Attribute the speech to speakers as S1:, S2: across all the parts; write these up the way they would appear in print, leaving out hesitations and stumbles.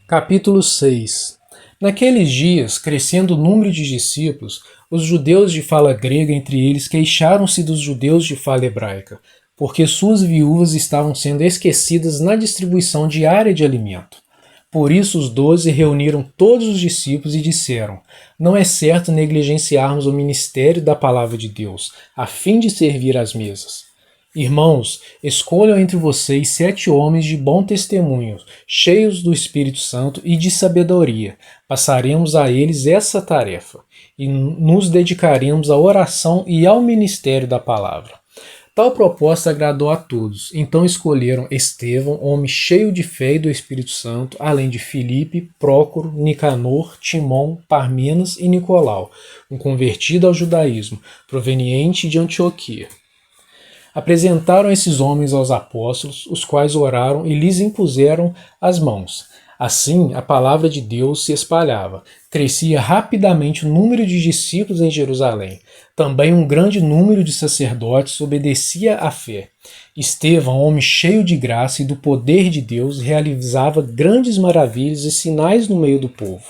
S1: Capítulo 6. Naqueles dias, crescendo o número de discípulos, os judeus de fala grega entre eles queixaram-se dos judeus de fala hebraica, porque suas viúvas estavam sendo esquecidas na distribuição diária de alimento. Por isso os 12 reuniram todos os discípulos e disseram: não é certo negligenciarmos o ministério da palavra de Deus, a fim de servir às mesas. Irmãos, escolham entre vocês 7 homens de bom testemunho, cheios do Espírito Santo e de sabedoria. Passaremos a eles essa tarefa, e nos dedicaremos à oração e ao ministério da palavra. Tal proposta agradou a todos, então escolheram Estevão, homem cheio de fé e do Espírito Santo, além de Filipe, Prócoro, Nicanor, Timon, Parmenas e Nicolau, um convertido ao judaísmo, proveniente de Antioquia. Apresentaram esses homens aos apóstolos, os quais oraram e lhes impuseram as mãos. Assim, a palavra de Deus se espalhava. Crescia rapidamente o número de discípulos em Jerusalém. Também um grande número de sacerdotes obedecia à fé. Estevão, homem cheio de graça e do poder de Deus, realizava grandes maravilhas e sinais no meio do povo.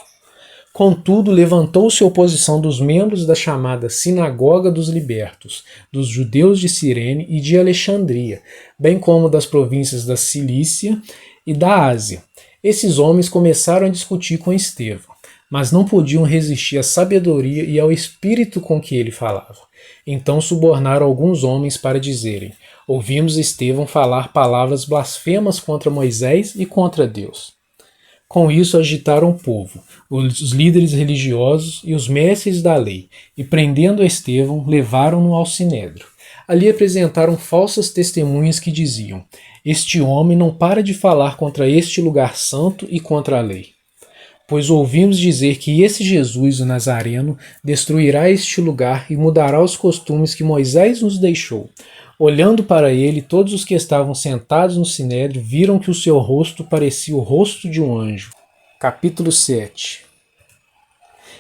S1: Contudo, levantou-se oposição dos membros da chamada Sinagoga dos Libertos, dos judeus de Cirene e de Alexandria, bem como das províncias da Cilícia e da Ásia. Esses homens começaram a discutir com Estevão, mas não podiam resistir à sabedoria e ao espírito com que ele falava. Então subornaram alguns homens para dizerem: ouvimos Estevão falar palavras blasfemas contra Moisés e contra Deus. Com isso agitaram o povo, os líderes religiosos e os mestres da lei, e prendendo Estevão, levaram-no ao sinédrio. Ali apresentaram falsas testemunhas que diziam: este homem não para de falar contra este lugar santo e contra a lei. Pois ouvimos dizer que esse Jesus, o Nazareno, destruirá este lugar e mudará os costumes que Moisés nos deixou. Olhando para ele, todos os que estavam sentados no sinédrio viram que o seu rosto parecia o rosto de um anjo. Capítulo 7.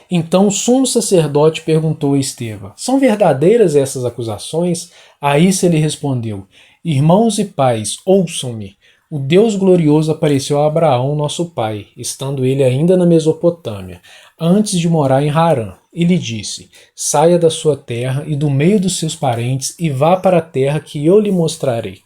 S1: Então o sumo sacerdote perguntou a Estevão: são verdadeiras essas acusações? A isso ele respondeu: irmãos e pais, ouçam-me. O Deus glorioso apareceu a Abraão, nosso pai, estando ele ainda na Mesopotâmia, antes de morar em Harã, e lhe disse: saia da sua terra e do meio dos seus parentes e vá para a terra que eu lhe mostrarei.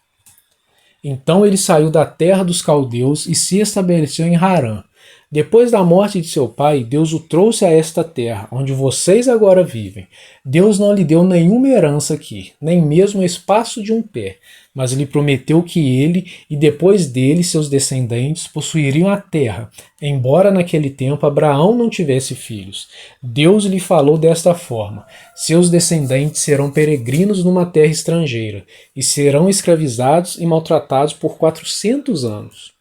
S1: Então ele saiu da terra dos caldeus e se estabeleceu em Harã. Depois da morte de seu pai, Deus o trouxe a esta terra, onde vocês agora vivem. Deus não lhe deu nenhuma herança aqui, nem mesmo o espaço de um pé, mas lhe prometeu que ele e depois dele seus descendentes possuiriam a terra, embora naquele tempo Abraão não tivesse filhos. Deus lhe falou desta forma: seus descendentes serão peregrinos numa terra estrangeira, e serão escravizados e maltratados por 400 anos.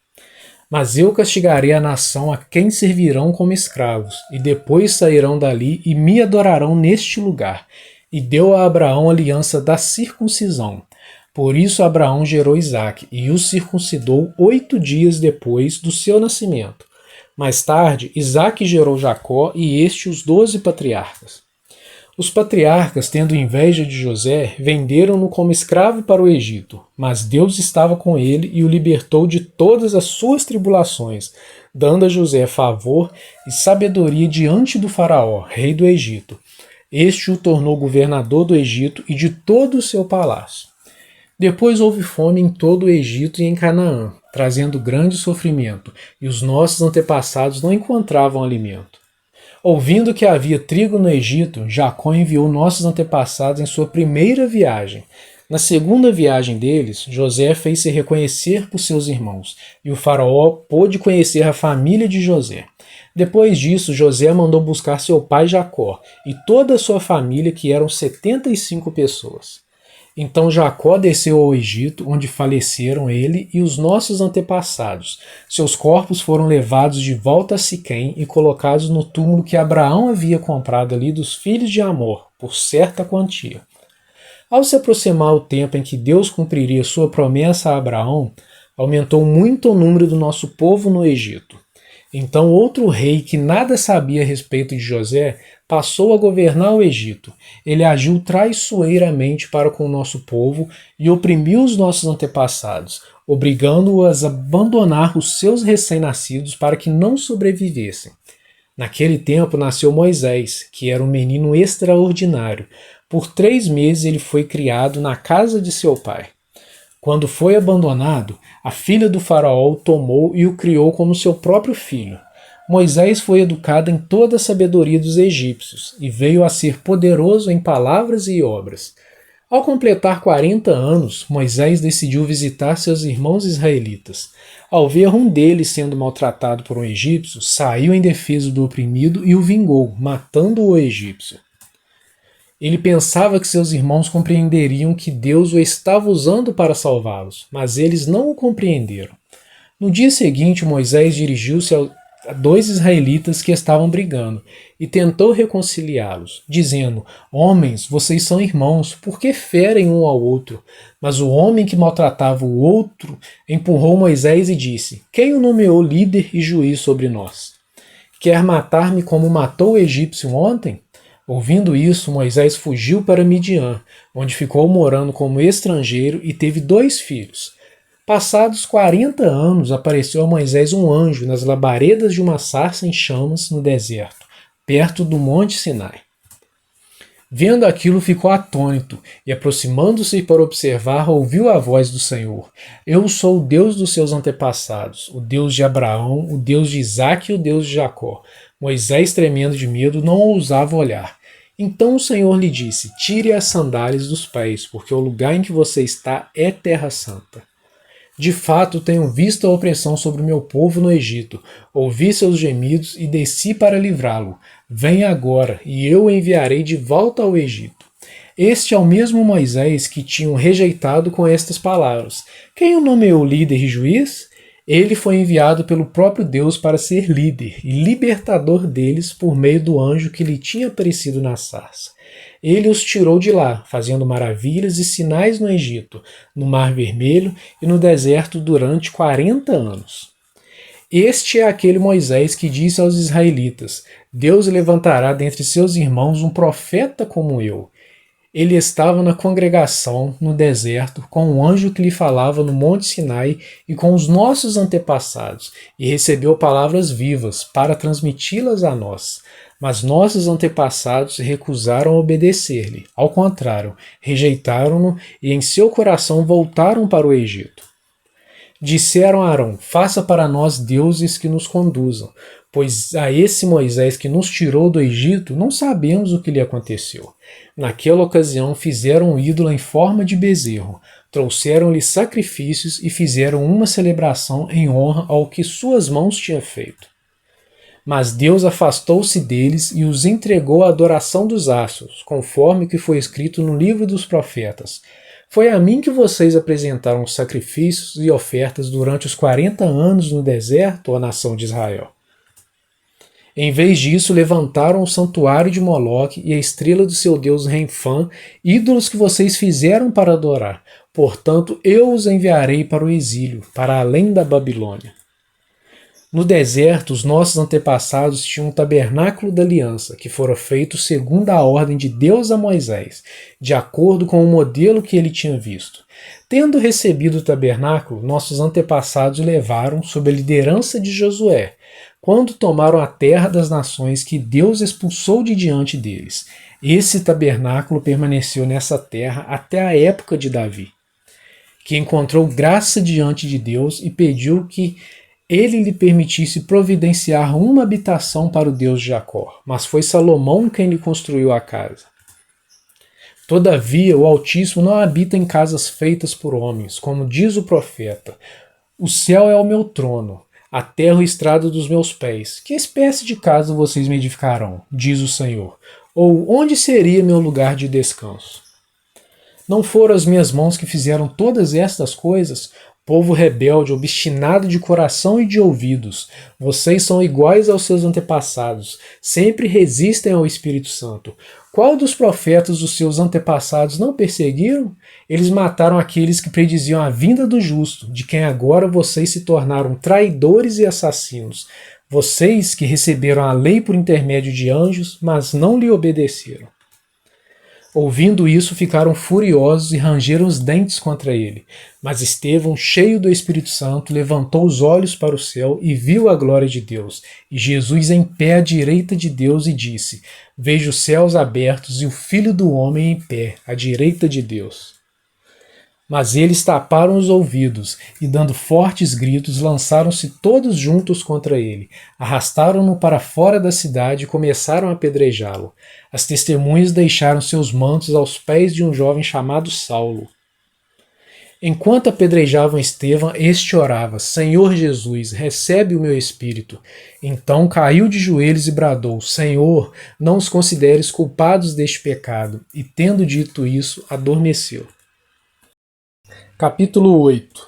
S1: Mas eu castigarei a nação a quem servirão como escravos, e depois sairão dali e me adorarão neste lugar. E deu a Abraão a aliança da circuncisão. Por isso Abraão gerou Isaque, e o circuncidou 8 dias depois do seu nascimento. Mais tarde, Isaque gerou Jacó, e este os 12 patriarcas. Os patriarcas, tendo inveja de José, venderam-no como escravo para o Egito, mas Deus estava com ele e o libertou de todas as suas tribulações, dando a José favor e sabedoria diante do faraó, rei do Egito. Este o tornou governador do Egito e de todo o seu palácio. Depois houve fome em todo o Egito e em Canaã, trazendo grande sofrimento, e os nossos antepassados não encontravam alimento. Ouvindo que havia trigo no Egito, Jacó enviou nossos antepassados em sua primeira viagem. Na segunda viagem deles, José fez-se reconhecer por seus irmãos, e o faraó pôde conhecer a família de José. Depois disso, José mandou buscar seu pai Jacó e toda a sua família, que eram 75 pessoas. Então Jacó desceu ao Egito, onde faleceram ele e os nossos antepassados. Seus corpos foram levados de volta a Siquém e colocados no túmulo que Abraão havia comprado ali dos filhos de Amor, por certa quantia. Ao se aproximar o tempo em que Deus cumpriria sua promessa a Abraão, aumentou muito o número do nosso povo no Egito. Então outro rei que nada sabia a respeito de José passou a governar o Egito. Ele agiu traiçoeiramente para com o nosso povo e oprimiu os nossos antepassados, obrigando-os a abandonar os seus recém-nascidos para que não sobrevivessem. Naquele tempo nasceu Moisés, que era um menino extraordinário. Por 3 meses ele foi criado na casa de seu pai. Quando foi abandonado, a filha do faraó o tomou e o criou como seu próprio filho. Moisés foi educado em toda a sabedoria dos egípcios e veio a ser poderoso em palavras e obras. Ao completar 40 anos, Moisés decidiu visitar seus irmãos israelitas. Ao ver um deles sendo maltratado por um egípcio, saiu em defesa do oprimido e o vingou, matando o egípcio. Ele pensava que seus irmãos compreenderiam que Deus o estava usando para salvá-los, mas eles não o compreenderam. No dia seguinte, Moisés dirigiu-se a 2 israelitas que estavam brigando e tentou reconciliá-los, dizendo: Homens, vocês são irmãos, por que ferem um ao outro? Mas o homem que maltratava o outro empurrou Moisés e disse: Quem o nomeou líder e juiz sobre nós? Quer matar-me como matou o egípcio ontem? Ouvindo isso, Moisés fugiu para Midian, onde ficou morando como estrangeiro e teve 2 filhos. Passados 40 anos, apareceu a Moisés um anjo nas labaredas de uma sarça em chamas no deserto, perto do Monte Sinai. Vendo aquilo, ficou atônito e, aproximando-se para observar, ouviu a voz do Senhor: Eu sou o Deus dos seus antepassados, o Deus de Abraão, o Deus de Isaque e o Deus de Jacó. Moisés, tremendo de medo, não ousava olhar. Então o Senhor lhe disse: Tire as sandálias dos pés, porque o lugar em que você está é terra santa. De fato, tenho visto a opressão sobre o meu povo no Egito, ouvi seus gemidos e desci para livrá-lo. Venha agora, e eu o enviarei de volta ao Egito. Este é o mesmo Moisés que tinham rejeitado com estas palavras: Quem o nomeou líder e juiz? Ele foi enviado pelo próprio Deus para ser líder e libertador deles por meio do anjo que lhe tinha aparecido na sarça. Ele os tirou de lá, fazendo maravilhas e sinais no Egito, no Mar Vermelho e no deserto durante 40 anos. Este é aquele Moisés que disse aos israelitas: Deus levantará dentre seus irmãos um profeta como eu. Ele estava na congregação, no deserto, com um anjo que lhe falava no Monte Sinai e com os nossos antepassados, e recebeu palavras vivas para transmiti-las a nós. Mas nossos antepassados se recusaram a obedecer-lhe. Ao contrário, rejeitaram-no e em seu coração voltaram para o Egito. Disseram a Arão: Faça para nós deuses que nos conduzam, pois a esse Moisés que nos tirou do Egito não sabemos o que lhe aconteceu. Naquela ocasião fizeram um ídolo em forma de bezerro, trouxeram-lhe sacrifícios e fizeram uma celebração em honra ao que suas mãos tinham feito. Mas Deus afastou-se deles e os entregou à adoração dos astros, conforme o que foi escrito no livro dos profetas. Foi a mim que vocês apresentaram sacrifícios e ofertas durante os 40 anos no deserto, ó nação de Israel. Em vez disso, levantaram o santuário de Moloque e a estrela do seu deus Renfã, ídolos que vocês fizeram para adorar. Portanto, eu os enviarei para o exílio, para além da Babilônia. No deserto, os nossos antepassados tinham um tabernáculo da aliança, que fora feito segundo a ordem de Deus a Moisés, de acordo com o modelo que ele tinha visto. Tendo recebido o tabernáculo, nossos antepassados levaram sob a liderança de Josué, quando tomaram a terra das nações que Deus expulsou de diante deles. Esse tabernáculo permaneceu nessa terra até a época de Davi, que encontrou graça diante de Deus e pediu que ele lhe permitisse providenciar uma habitação para o Deus de Jacó, mas foi Salomão quem lhe construiu a casa. Todavia, o Altíssimo não habita em casas feitas por homens, como diz o profeta: O céu é o meu trono, a terra o estrado dos meus pés. Que espécie de casa vocês me edificarão, diz o Senhor? Ou onde seria meu lugar de descanso? Não foram as minhas mãos que fizeram todas estas coisas? Povo rebelde, obstinado de coração e de ouvidos, vocês são iguais aos seus antepassados, sempre resistem ao Espírito Santo. Qual dos profetas dos seus antepassados não perseguiram? Eles mataram aqueles que prediziam a vinda do justo, de quem agora vocês se tornaram traidores e assassinos. vocês que receberam a lei por intermédio de anjos, mas não lhe obedeceram. Ouvindo isso, ficaram furiosos e rangeram os dentes contra ele. Mas Estevão, cheio do Espírito Santo, levantou os olhos para o céu e viu a glória de Deus, e Jesus em pé à direita de Deus, e disse: Vejo os céus abertos e o Filho do Homem em pé, à direita de Deus. Mas eles taparam os ouvidos e, dando fortes gritos, lançaram-se todos juntos contra ele. Arrastaram-no para fora da cidade e começaram a apedrejá-lo. As testemunhas deixaram seus mantos aos pés de um jovem chamado Saulo. Enquanto apedrejavam Estevão, este orava: Senhor Jesus, recebe o meu espírito. Então caiu de joelhos e bradou: Senhor, não os consideres culpados deste pecado. E, tendo dito isso, adormeceu. Capítulo 8.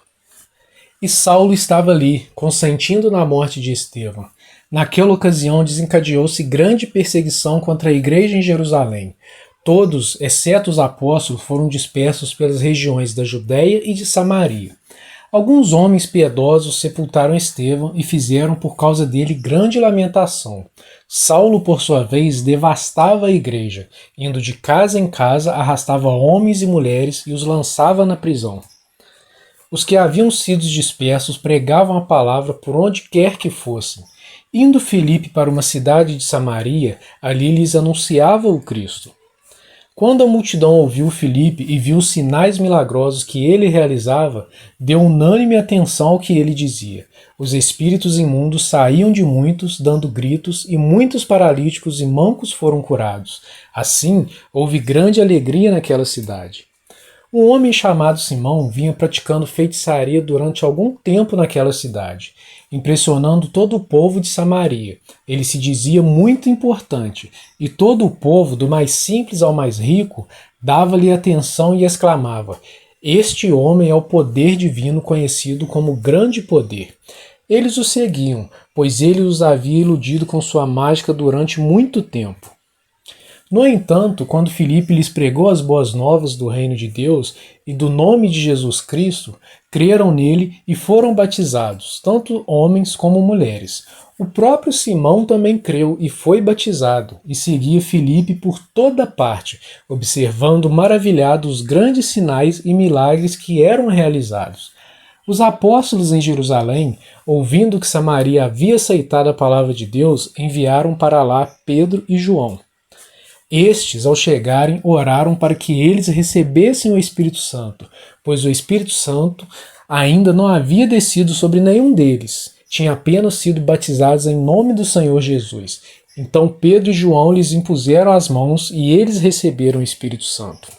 S1: E Saulo estava ali, consentindo na morte de Estevão. Naquela ocasião desencadeou-se grande perseguição contra a igreja em Jerusalém. Todos, exceto os apóstolos, foram dispersos pelas regiões da Judéia e de Samaria. Alguns homens piedosos sepultaram Estevão e fizeram por causa dele grande lamentação. Saulo, por sua vez, devastava a igreja. Indo de casa em casa, arrastava homens e mulheres e os lançava na prisão. Os que haviam sido dispersos pregavam a palavra por onde quer que fossem. Indo Filipe para uma cidade de Samaria, ali lhes anunciava o Cristo. Quando a multidão ouviu Filipe e viu os sinais milagrosos que ele realizava, deu unânime atenção ao que ele dizia. Os espíritos imundos saíam de muitos, dando gritos, e muitos paralíticos e mancos foram curados. Assim, houve grande alegria naquela cidade. Um homem chamado Simão vinha praticando feitiçaria durante algum tempo naquela cidade, impressionando todo o povo de Samaria. Ele se dizia muito importante, e todo o povo, do mais simples ao mais rico, dava-lhe atenção e exclamava: Este homem é o poder divino conhecido como grande poder. Eles o seguiam, pois ele os havia iludido com sua mágica durante muito tempo. No entanto, quando Filipe lhes pregou as boas novas do reino de Deus e do nome de Jesus Cristo, creram nele e foram batizados, tanto homens como mulheres. O próprio Simão também creu e foi batizado, e seguia Filipe por toda parte, observando maravilhado os grandes sinais e milagres que eram realizados. Os apóstolos em Jerusalém, ouvindo que Samaria havia aceitado a palavra de Deus, enviaram para lá Pedro e João. Estes, ao chegarem, oraram para que eles recebessem o Espírito Santo, pois o Espírito Santo ainda não havia descido sobre nenhum deles, tinha apenas sido batizados em nome do Senhor Jesus. Então Pedro e João lhes impuseram as mãos e eles receberam o Espírito Santo.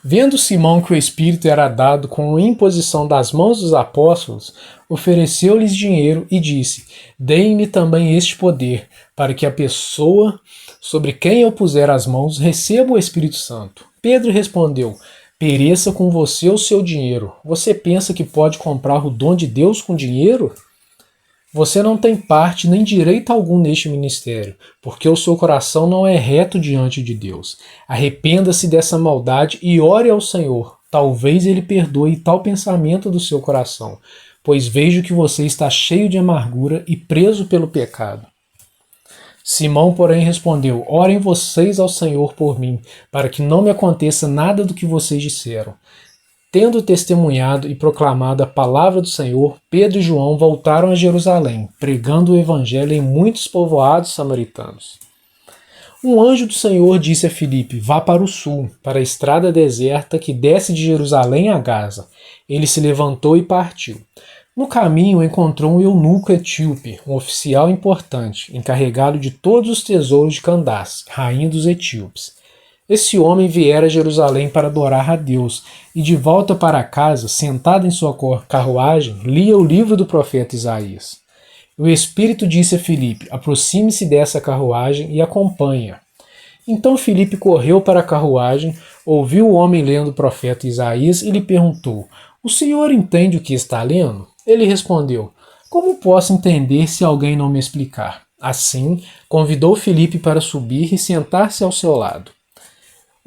S1: Vendo Simão que o Espírito era dado com a imposição das mãos dos apóstolos, ofereceu-lhes dinheiro e disse: Deem-me também este poder, para que a pessoa sobre quem eu puser as mãos receba o Espírito Santo. Pedro respondeu: Pereça com você o seu dinheiro. Você pensa que pode comprar o dom de Deus com dinheiro? Você não tem parte nem direito algum neste ministério, porque o seu coração não é reto diante de Deus. Arrependa-se dessa maldade e ore ao Senhor. Talvez Ele perdoe tal pensamento do seu coração, pois vejo que você está cheio de amargura e preso pelo pecado. Simão, porém, respondeu: Orem vocês ao Senhor por mim, para que não me aconteça nada do que vocês disseram. Tendo testemunhado e proclamado a palavra do Senhor, Pedro e João voltaram a Jerusalém, pregando o evangelho em muitos povoados samaritanos. Um anjo do Senhor disse a Filipe: Vá para o sul, para a estrada deserta que desce de Jerusalém a Gaza. Ele se levantou e partiu. No caminho encontrou um eunuco etíope, um oficial importante, encarregado de todos os tesouros de Candace, rainha dos etíopes. Esse homem viera a Jerusalém para adorar a Deus, e de volta para casa, sentado em sua carruagem, lia o livro do profeta Isaías. O Espírito disse a Filipe: Aproxime-se dessa carruagem e acompanhe-a. Então Filipe correu para a carruagem, ouviu o homem lendo o profeta Isaías e lhe perguntou: O senhor entende o que está lendo? Ele respondeu: Como posso entender se alguém não me explicar? Assim, convidou Filipe para subir e sentar-se ao seu lado.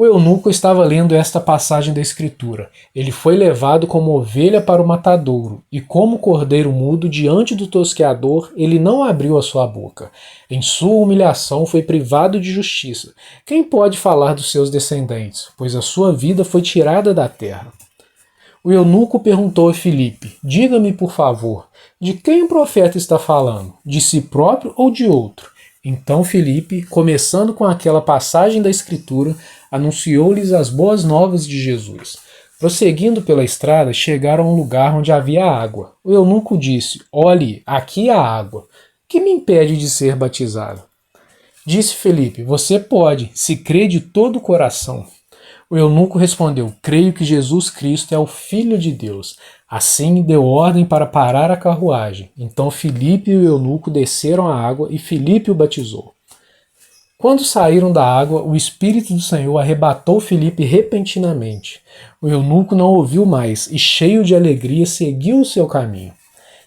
S1: O eunuco estava lendo esta passagem da Escritura. Ele foi levado como ovelha para o matadouro, e como cordeiro mudo diante do tosqueador, ele não abriu a sua boca. Em sua humilhação foi privado de justiça. Quem pode falar dos seus descendentes? Pois a sua vida foi tirada da terra. O eunuco perguntou a Filipe: diga-me, por favor, de quem o profeta está falando? De si próprio ou de outro? Então Filipe, começando com aquela passagem da Escritura, anunciou-lhes as boas novas de Jesus. Prosseguindo pela estrada, chegaram a um lugar onde havia água. O eunuco disse: olhe, aqui há água. Que me impede de ser batizado? Disse Filipe: você pode, se crê de todo o coração. O eunuco respondeu: creio que Jesus Cristo é o Filho de Deus. Assim deu ordem para parar a carruagem. Então Filipe e o eunuco desceram à água e Filipe o batizou. Quando saíram da água, o Espírito do Senhor arrebatou Filipe repentinamente. O eunuco não ouviu mais e, cheio de alegria, seguiu o seu caminho.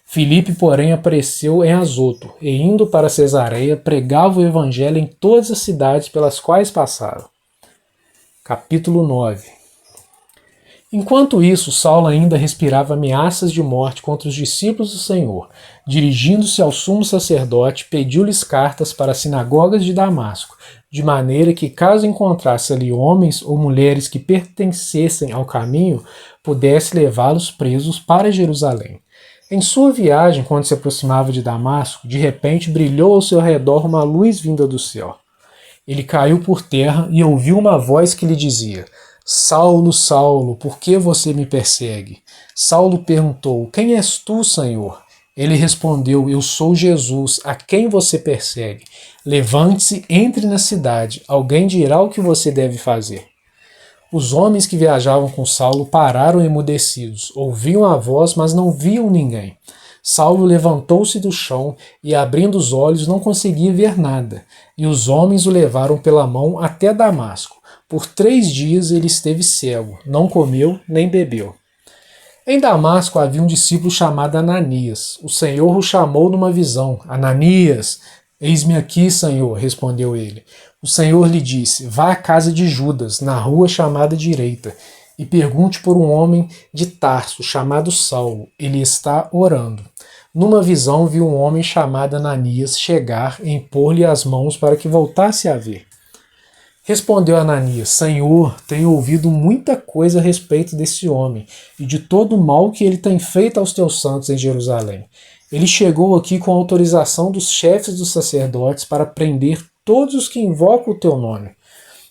S1: Filipe, porém, apareceu em Azoto e, indo para Cesareia, pregava o evangelho em todas as cidades pelas quais passaram. Capítulo 9. Enquanto isso, Saulo ainda respirava ameaças de morte contra os discípulos do Senhor. Dirigindo-se ao sumo sacerdote, pediu-lhes cartas para as sinagogas de Damasco, de maneira que, caso encontrasse ali homens ou mulheres que pertencessem ao caminho, pudesse levá-los presos para Jerusalém. Em sua viagem, quando se aproximava de Damasco, de repente brilhou ao seu redor uma luz vinda do céu. Ele caiu por terra e ouviu uma voz que lhe dizia: Saulo, Saulo, por que você me persegue? Saulo perguntou: quem és tu, Senhor? Ele respondeu: eu sou Jesus, a quem você persegue. Levante-se, entre na cidade, alguém dirá o que você deve fazer. Os homens que viajavam com Saulo pararam emudecidos, ouviam a voz, mas não viam ninguém. Saulo levantou-se do chão e, abrindo os olhos, não conseguia ver nada, e os homens o levaram pela mão até Damasco. Por 3 dias ele esteve cego, não comeu nem bebeu. Em Damasco havia um discípulo chamado Ananias. O Senhor o chamou numa visão. Ananias! Eis-me aqui, Senhor, respondeu ele. O Senhor lhe disse: vá à casa de Judas, na rua chamada Direita, e pergunte por um homem de Tarso, chamado Saulo. Ele está orando. Numa visão viu um homem chamado Ananias chegar e impor-lhe as mãos para que voltasse a ver. Respondeu Ananias: Senhor, tenho ouvido muita coisa a respeito desse homem e de todo o mal que ele tem feito aos teus santos em Jerusalém. Ele chegou aqui com autorização dos chefes dos sacerdotes para prender todos os que invocam o teu nome.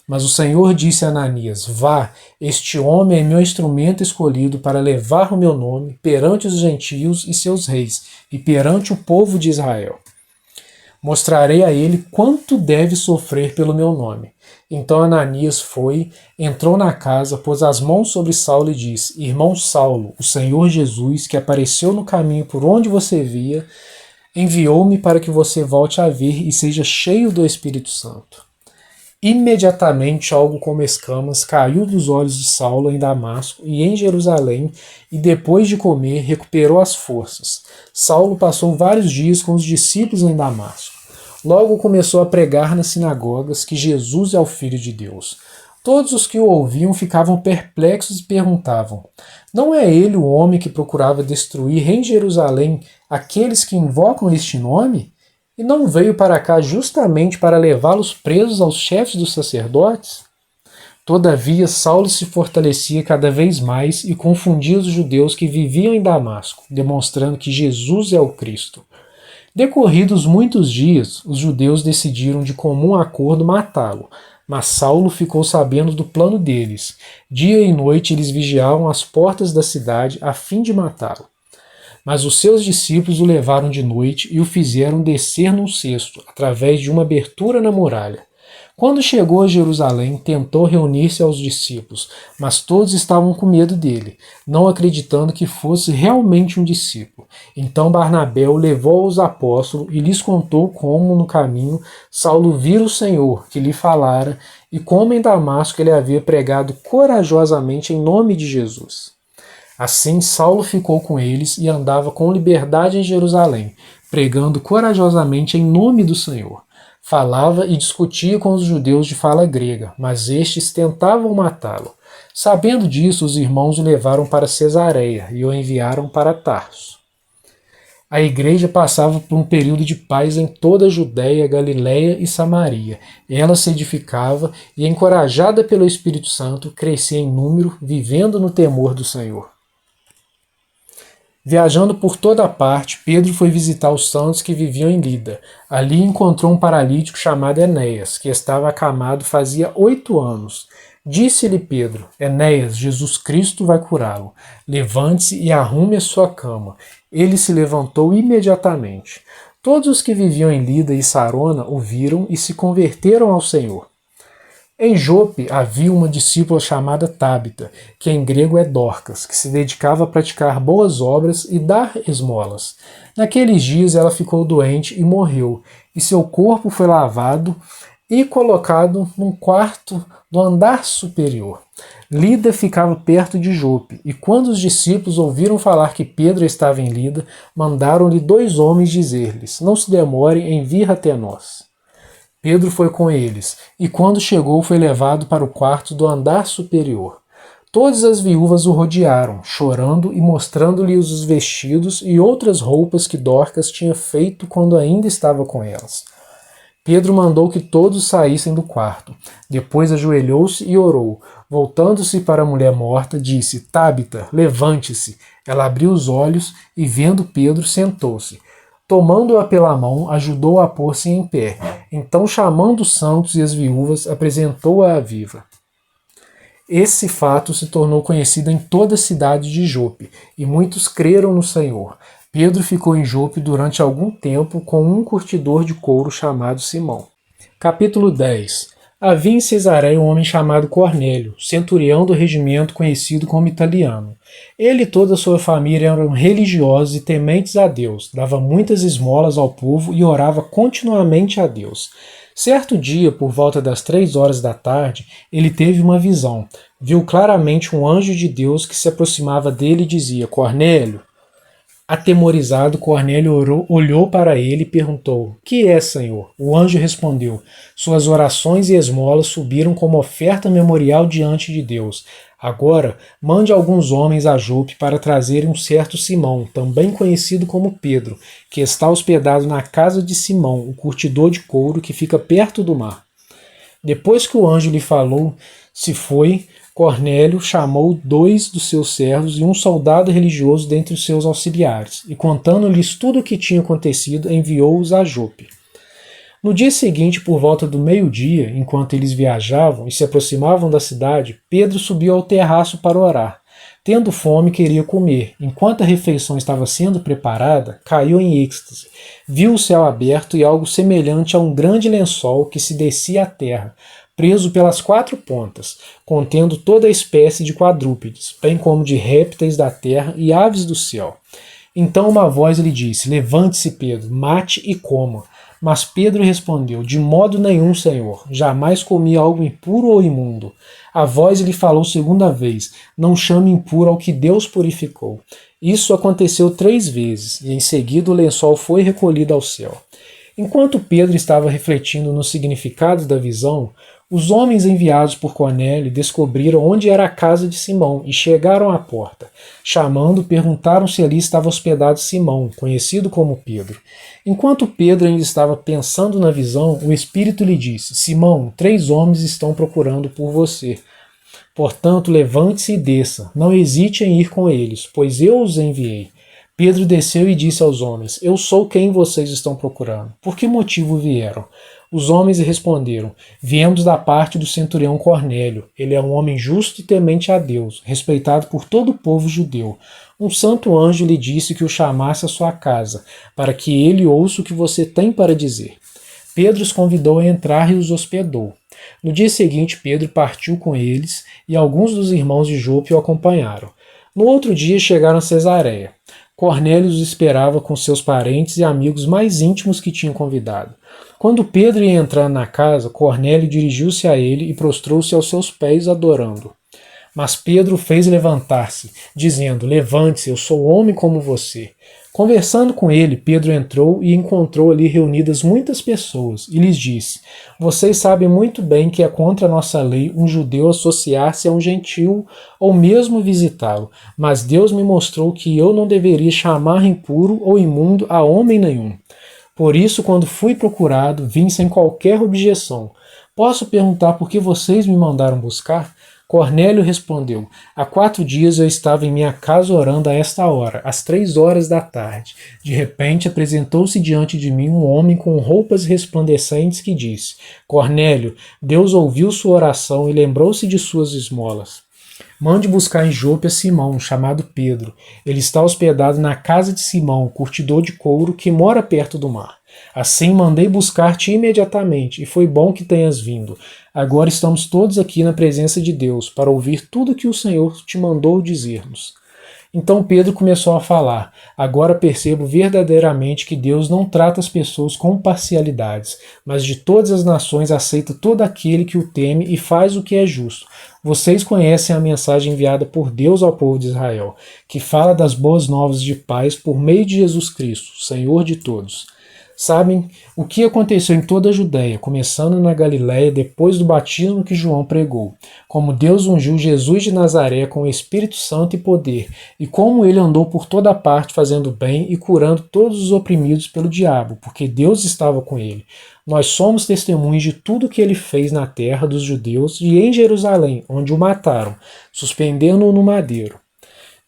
S1: Mas o Senhor disse a Ananias: vá, este homem é meu instrumento escolhido para levar o meu nome perante os gentios e seus reis, e perante o povo de Israel. Mostrarei a ele quanto deve sofrer pelo meu nome. Então Ananias foi, entrou na casa, pôs as mãos sobre Saulo e disse: Irmão Saulo, o Senhor Jesus, que apareceu no caminho por onde você via, enviou-me para que você volte a ver e seja cheio do Espírito Santo. Imediatamente algo como escamas caiu dos olhos de Saulo em Damasco e em Jerusalém, e depois de comer recuperou as forças. Saulo passou vários dias com os discípulos em Damasco. Logo começou a pregar nas sinagogas que Jesus é o Filho de Deus. Todos os que o ouviam ficavam perplexos e perguntavam: não é ele o homem que procurava destruir em Jerusalém aqueles que invocam este nome? E não veio para cá justamente para levá-los presos aos chefes dos sacerdotes? Todavia, Saulo se fortalecia cada vez mais e confundia os judeus que viviam em Damasco, demonstrando que Jesus é o Cristo. Decorridos muitos dias, os judeus decidiram de comum acordo matá-lo, mas Saulo ficou sabendo do plano deles. Dia e noite eles vigiavam as portas da cidade a fim de matá-lo. Mas os seus discípulos o levaram de noite e o fizeram descer num cesto, através de uma abertura na muralha. Quando chegou a Jerusalém, tentou reunir-se aos discípulos, mas todos estavam com medo dele, não acreditando que fosse realmente um discípulo. Então Barnabé o levou aos apóstolos e lhes contou como, no caminho, Saulo vira o Senhor, que lhe falara, e como em Damasco ele havia pregado corajosamente em nome de Jesus. Assim, Saulo ficou com eles e andava com liberdade em Jerusalém, pregando corajosamente em nome do Senhor. Falava e discutia com os judeus de fala grega, mas estes tentavam matá-lo. Sabendo disso, os irmãos o levaram para Cesareia e o enviaram para Tarso. A igreja passava por um período de paz em toda a Judéia, Galiléia e Samaria. Ela se edificava e, encorajada pelo Espírito Santo, crescia em número, vivendo no temor do Senhor. Viajando por toda a parte, Pedro foi visitar os santos que viviam em Lida. Ali encontrou um paralítico chamado Enéas, que estava acamado fazia 8 anos. Disse-lhe Pedro: Enéas, Jesus Cristo vai curá-lo. Levante-se e arrume a sua cama. Ele se levantou imediatamente. Todos os que viviam em Lida e Sarona o viram e se converteram ao Senhor. Em Jope havia uma discípula chamada Tábita, que em grego é Dorcas, que se dedicava a praticar boas obras e dar esmolas. Naqueles dias ela ficou doente e morreu, e seu corpo foi lavado e colocado num quarto do andar superior. Lida ficava perto de Jope, e quando os discípulos ouviram falar que Pedro estava em Lida, mandaram-lhe 2 homens dizer-lhes: Não se demorem em vir até nós. Pedro foi com eles, e quando chegou foi levado para o quarto do andar superior. Todas as viúvas o rodearam, chorando e mostrando-lhe os vestidos e outras roupas que Dorcas tinha feito quando ainda estava com elas. Pedro mandou que todos saíssem do quarto. Depois ajoelhou-se e orou. Voltando-se para a mulher morta, disse: Tábita, levante-se. Ela abriu os olhos e, vendo Pedro, sentou-se. Tomando-a pela mão, ajudou-a a pôr-se em pé. Então, chamando os santos e as viúvas, apresentou-a viva. Esse fato se tornou conhecido em toda a cidade de Jope, e muitos creram no Senhor. Pedro ficou em Jope durante algum tempo com um curtidor de couro chamado Simão. Capítulo 10. Havia em Cesareia um homem chamado Cornélio, centurião do regimento conhecido como italiano. Ele e toda a sua família eram religiosos e tementes a Deus, dava muitas esmolas ao povo e orava continuamente a Deus. Certo dia, por volta das 3 horas da tarde, ele teve uma visão. Viu claramente um anjo de Deus que se aproximava dele e dizia: Cornélio. Atemorizado, Cornélio olhou para ele e perguntou: Que é, Senhor? O anjo respondeu: Suas orações e esmolas subiram como oferta memorial diante de Deus. Agora, mande alguns homens a Jope para trazerem um certo Simão, também conhecido como Pedro, que está hospedado na casa de Simão, o curtidor de couro que fica perto do mar. Depois que o anjo lhe falou, se foi. Cornélio chamou 2 dos seus servos e um soldado religioso dentre os seus auxiliares, e contando-lhes tudo o que tinha acontecido, enviou-os a Jope. No dia seguinte, por volta do meio-dia, enquanto eles viajavam e se aproximavam da cidade, Pedro subiu ao terraço para orar. Tendo fome, queria comer. Enquanto a refeição estava sendo preparada, caiu em êxtase. Viu o céu aberto e algo semelhante a um grande lençol que se descia à terra, preso pelas 4 pontas, contendo toda a espécie de quadrúpedes, bem como de répteis da terra e aves do céu. Então uma voz lhe disse: Levante-se, Pedro, mate e coma. Mas Pedro respondeu: De modo nenhum, Senhor, jamais comi algo impuro ou imundo. A voz lhe falou segunda vez: Não chame impuro ao que Deus purificou. Isso aconteceu 3 vezes, e em seguida o lençol foi recolhido ao céu. Enquanto Pedro estava refletindo no significado da visão, os homens enviados por Cornélio descobriram onde era a casa de Simão e chegaram à porta. Chamando, perguntaram se ali estava hospedado Simão, conhecido como Pedro. Enquanto Pedro ainda estava pensando na visão, o Espírito lhe disse: Simão, 3 homens estão procurando por você. Portanto, levante-se e desça. Não hesite em ir com eles, pois eu os enviei. Pedro desceu e disse aos homens: Eu sou quem vocês estão procurando. Por que motivo vieram? Os homens responderam: Viemos da parte do centurião Cornélio. Ele é um homem justo e temente a Deus, respeitado por todo o povo judeu. Um santo anjo lhe disse que o chamasse à sua casa, para que ele ouça o que você tem para dizer. Pedro os convidou a entrar e os hospedou. No dia seguinte, Pedro partiu com eles e alguns dos irmãos de Jope o acompanharam. No outro dia chegaram a Cesareia. Cornélio os esperava com seus parentes e amigos mais íntimos que tinham convidado. Quando Pedro ia entrar na casa, Cornélio dirigiu-se a ele e prostrou-se aos seus pés, adorando. Mas Pedro o fez levantar-se, dizendo: Levante-se, eu sou homem como você. Conversando com ele, Pedro entrou e encontrou ali reunidas muitas pessoas, e lhes disse: Vocês sabem muito bem que é contra a nossa lei um judeu associar-se a um gentio ou mesmo visitá-lo, mas Deus me mostrou que eu não deveria chamar impuro ou imundo a homem nenhum. Por isso, quando fui procurado, vim sem qualquer objeção. Posso perguntar por que vocês me mandaram buscar? Cornélio respondeu: Há 4 dias eu estava em minha casa orando a esta hora, às 3 horas da tarde. De repente apresentou-se diante de mim um homem com roupas resplandecentes que disse: Cornélio, Deus ouviu sua oração e lembrou-se de suas esmolas. Mande buscar em Jope a Simão, chamado Pedro. Ele está hospedado na casa de Simão, curtidor de couro, que mora perto do mar. Assim mandei buscar-te imediatamente, e foi bom que tenhas vindo. Agora estamos todos aqui na presença de Deus, para ouvir tudo que o Senhor te mandou dizer-nos. Então Pedro começou a falar: Agora percebo verdadeiramente que Deus não trata as pessoas com parcialidades, mas de todas as nações aceita todo aquele que o teme e faz o que é justo. Vocês conhecem a mensagem enviada por Deus ao povo de Israel, que fala das boas novas de paz por meio de Jesus Cristo, Senhor de todos. Sabem o que aconteceu em toda a Judéia, começando na Galiléia depois do batismo que João pregou, como Deus ungiu Jesus de Nazaré com o Espírito Santo e poder, e como ele andou por toda parte fazendo bem e curando todos os oprimidos pelo diabo, porque Deus estava com ele. Nós somos testemunhas de tudo que ele fez na terra dos judeus e em Jerusalém, onde o mataram, suspendendo-o no madeiro.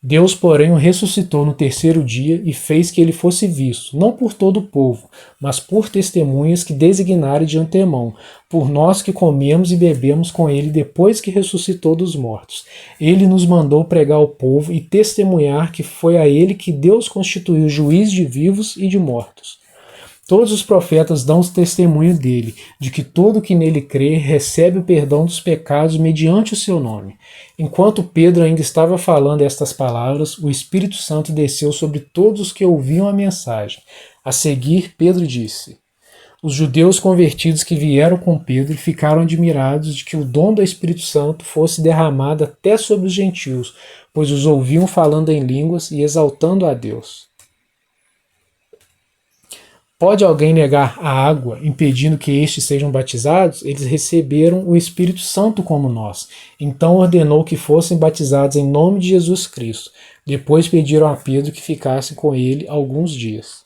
S1: Deus, porém, o ressuscitou no 3º dia e fez que ele fosse visto, não por todo o povo, mas por testemunhas que designaram de antemão, por nós que comemos e bebemos com ele depois que ressuscitou dos mortos. Ele nos mandou pregar ao povo e testemunhar que foi a ele que Deus constituiu juiz de vivos e de mortos. Todos os profetas dão testemunho dele, de que todo que nele crê recebe o perdão dos pecados mediante o seu nome. Enquanto Pedro ainda estava falando estas palavras, o Espírito Santo desceu sobre todos os que ouviam a mensagem. A seguir, Pedro disse: Os judeus convertidos que vieram com Pedro ficaram admirados de que o dom do Espírito Santo fosse derramado até sobre os gentios, pois os ouviam falando em línguas e exaltando a Deus. Pode alguém negar a água, impedindo que estes sejam batizados? Eles receberam o Espírito Santo como nós. Então ordenou que fossem batizados em nome de Jesus Cristo. Depois pediram a Pedro que ficasse com ele alguns dias.